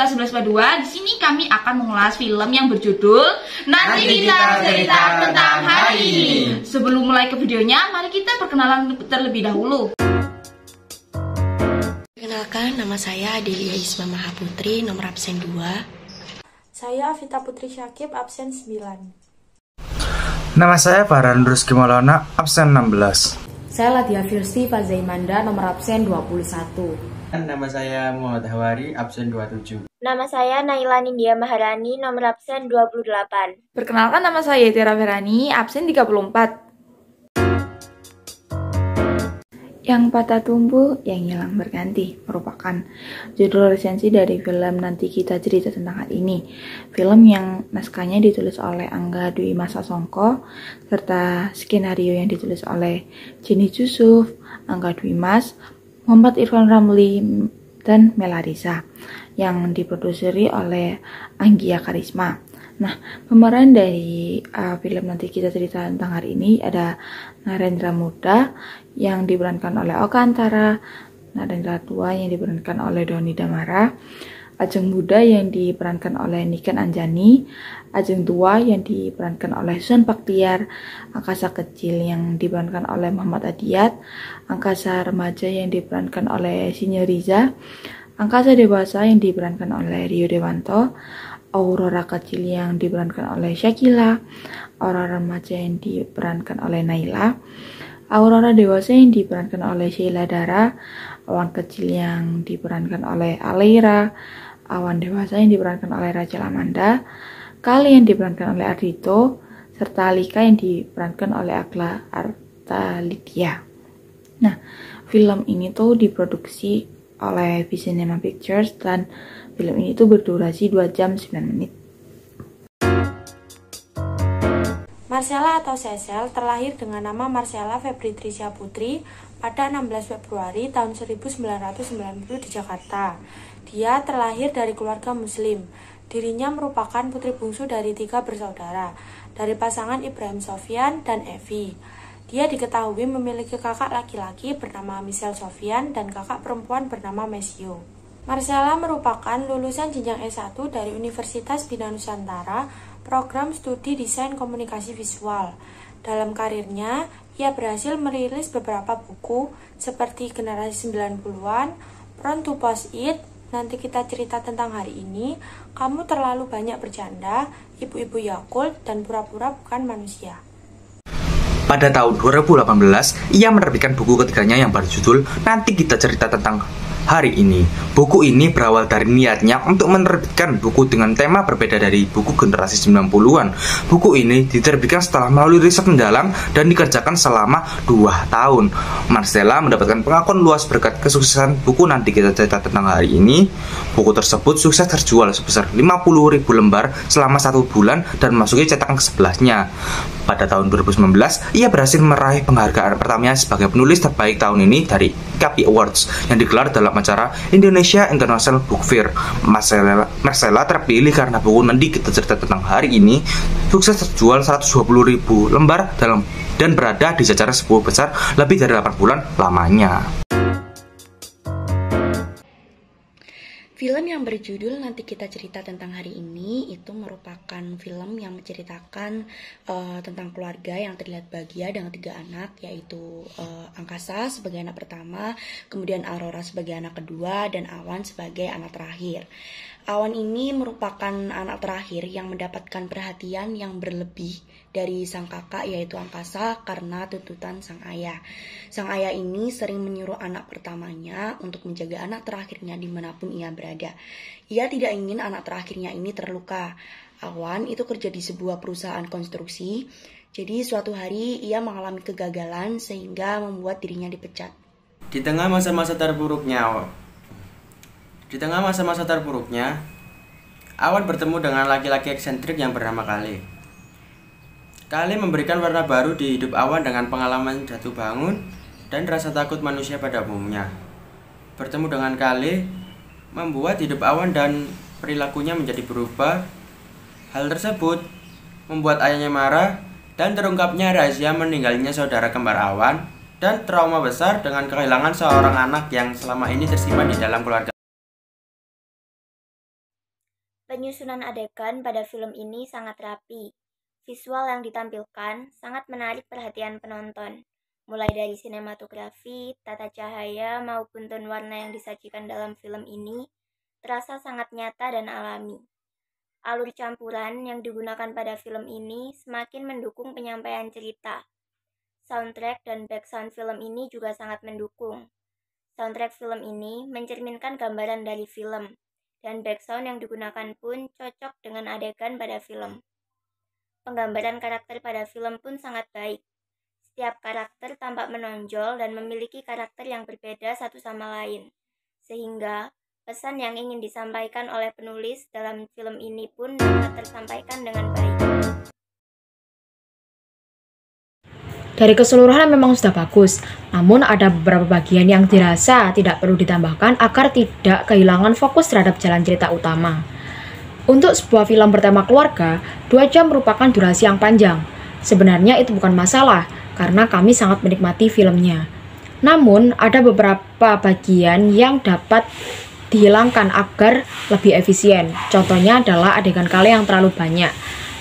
kelas 11 IPA 2. Di sini kami akan mengulas film yang berjudul Nanti Kita Cerita Tentang Hari Ini. Sebelum mulai ke videonya, mari kita perkenalan terlebih dahulu. Perkenalkan, nama saya Adelia Isma Mahaputri, nomor absen 2. Saya Vita Putri Syakib, absen 9. Nama saya Farhan Rizky Maulana, absen 16. Saya Ladia Firsti Fazaimanda, nomor absen 21. Nama saya Muhammad Hawari, absen 27. Nama saya Naila Nindya Maharani, nomor absen 28. Perkenalkan, nama saya Tiara Verani, absen 34. Yang patah tumbuh, yang hilang berganti merupakan judul resensi dari film Nanti Kita Cerita Tentang Hari Ini. Film yang naskahnya ditulis oleh Angga Dwi Masa Songko serta skenario yang ditulis oleh Jenny Jusuf, Angga Dwi Mas, Muhammad Irfan Ramli, dan Melarisa, yang diproduseri oleh Anggia Karisma. Nah, pemeran dari film Nanti Kita Cerita Tentang Hari Ini ada Narendra Muda yang diperankan oleh Oka Antara, Narendra Tua yang diperankan oleh Doni Damara, Ajeng Muda yang diperankan oleh Niken Anjani, Ajeng Tua yang diperankan oleh Susan Baktiar, Angkasa Kecil yang diperankan oleh Muhammad Adiat, Angkasa Remaja yang diperankan oleh Sinyo Riza, Angkasa Dewasa yang diperankan oleh Rio Dewanto, Aurora Kecil yang diperankan oleh Syakila, Aurora Remaja yang diperankan oleh Naila, Aurora Dewasa yang diperankan oleh Sheila Dara, Awan Kecil yang diperankan oleh Aleira, Awan Dewasa yang diperankan oleh Rachel Amanda, Kali yang diperankan oleh Ardito, serta Alika yang diperankan oleh Agla Artalidya. Nah, film ini tuh diproduksi oleh Visinema Pictures dan film ini tuh berdurasi 2 jam 9 menit. Marcella atau Cecil terlahir dengan nama Marcella Febri Trisha Putri pada 16 Februari tahun 1990 di Jakarta. Dia terlahir dari keluarga muslim. Dirinya merupakan putri bungsu dari 3 bersaudara, dari pasangan Ibrahim Sofyan dan Evi. Dia diketahui memiliki kakak laki-laki bernama Michelle Sofyan dan kakak perempuan bernama Mesio. Marcella merupakan lulusan jenjang S1 dari Universitas Bina Nusantara, program studi Desain Komunikasi Visual. Dalam karirnya, ia berhasil merilis beberapa buku seperti Generasi 90-an, Prone to Post It, Nanti Kita Cerita Tentang Hari Ini, Kamu Terlalu Banyak Bercanda, Ibu-Ibu Yakult, dan Pura-Pura Bukan Manusia. Pada tahun 2018, ia menerbitkan buku ketiganya yang berjudul Nanti Kita Cerita Tentang Hari Ini. Buku ini berawal dari niatnya untuk menerbitkan buku dengan tema berbeda dari buku generasi 90-an. Buku ini diterbitkan setelah melalui riset mendalam dan dikerjakan selama 2 tahun. Marcella mendapatkan pengakuan luas berkat kesuksesan buku Nanti Kita Cerita Tentang Hari Ini. Buku tersebut sukses terjual sebesar 50.000 lembar selama 1 bulan dan memasuki cetakan ke-11-nya. Pada tahun 2019, ia berhasil meraih penghargaan pertamanya sebagai penulis terbaik tahun ini dari IKP Awards yang digelar dalam acara Indonesia International Book Fair. Marcella terpilih karena buku Nanti Kita Cerita Tentang Hari Ini sukses terjual 120.000 lembar dan berada di jajaran 10 besar lebih dari 8 bulan lamanya. Film yang berjudul Nanti Kita Cerita Tentang Hari Ini itu merupakan film yang menceritakan tentang keluarga yang terlihat bahagia dengan 3 anak, yaitu Angkasa sebagai anak pertama, kemudian Aurora sebagai anak kedua, dan Awan sebagai anak terakhir. Awan ini merupakan anak terakhir yang mendapatkan perhatian yang berlebih dari sang kakak, yaitu Angkasa, karena tuntutan sang ayah. Sang ayah ini sering menyuruh anak pertamanya untuk menjaga anak terakhirnya dimanapun ia berada. Ia tidak ingin anak terakhirnya ini terluka. Awan itu kerja di sebuah perusahaan konstruksi, jadi suatu hari ia mengalami kegagalan sehingga membuat dirinya dipecat. Di tengah masa-masa terpuruknya, Awan bertemu dengan laki-laki eksentrik yang bernama Kale. Kale memberikan warna baru di hidup Awan dengan pengalaman jatuh bangun dan rasa takut manusia pada umumnya. Bertemu dengan Kale membuat hidup Awan dan perilakunya menjadi berubah. Hal tersebut membuat ayahnya marah dan terungkapnya rahasia meninggalnya saudara kembar Awan dan trauma besar dengan kehilangan seorang anak yang selama ini tersimpan di dalam keluarga. Penyusunan adegan pada film ini sangat rapi. Visual yang ditampilkan sangat menarik perhatian penonton, mulai dari sinematografi, tata cahaya, maupun tone warna yang disajikan dalam film ini terasa sangat nyata dan alami. Alur campuran yang digunakan pada film ini semakin mendukung penyampaian cerita. Soundtrack dan background film ini juga sangat mendukung. Soundtrack film ini mencerminkan gambaran dari film, dan background yang digunakan pun cocok dengan adegan pada film. Penggambaran karakter pada film pun sangat baik. Setiap karakter tampak menonjol dan memiliki karakter yang berbeda satu sama lain, sehingga pesan yang ingin disampaikan oleh penulis dalam film ini pun dapat tersampaikan dengan baik. Dari keseluruhan memang sudah bagus, namun ada beberapa bagian yang dirasa tidak perlu ditambahkan agar tidak kehilangan fokus terhadap jalan cerita utama. Untuk sebuah film bertema keluarga, 2 jam merupakan durasi yang panjang. Sebenarnya itu bukan masalah, karena kami sangat menikmati filmnya. Namun, ada beberapa bagian yang dapat dihilangkan agar lebih efisien. Contohnya adalah adegan Kale yang terlalu banyak.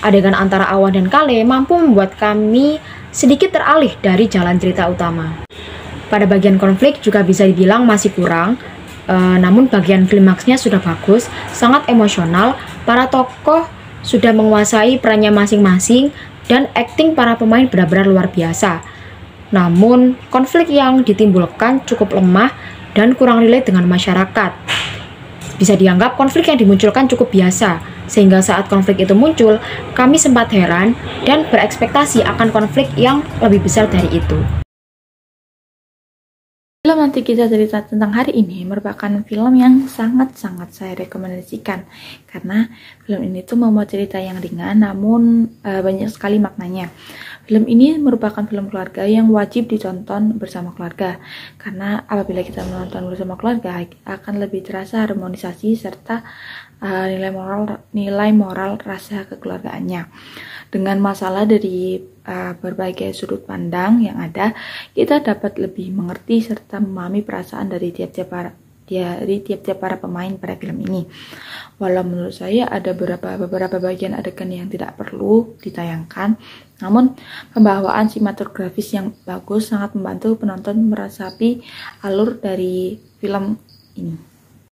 Adegan antara Awan dan Kale mampu membuat kami sedikit teralih dari jalan cerita utama. Pada bagian konflik juga bisa dibilang masih kurang, namun bagian klimaksnya sudah bagus, sangat emosional, para tokoh sudah menguasai perannya masing-masing, dan akting para pemain benar-benar luar biasa. Namun, konflik yang ditimbulkan cukup lemah dan kurang relate dengan masyarakat. Bisa dianggap konflik yang dimunculkan cukup biasa, sehingga saat konflik itu muncul, kami sempat heran dan berekspektasi akan konflik yang lebih besar dari itu. Film Nanti Kita Cerita Tentang Hari Ini merupakan film yang sangat-sangat saya rekomendasikan, karena film ini tuh membuat cerita yang ringan namun banyak sekali maknanya. Film ini merupakan film keluarga yang wajib ditonton bersama keluarga, karena apabila kita menonton bersama keluarga akan lebih terasa harmonisasi serta nilai moral rasa kekeluargaannya. Dengan masalah dari berbagai sudut pandang yang ada, kita dapat lebih mengerti serta memahami perasaan dari tiap-tiap para pemain pada film ini. Walau menurut saya ada beberapa bagian adegan yang tidak perlu ditayangkan, namun pembawaan sinematografis yang bagus sangat membantu penonton merasapi alur dari film ini.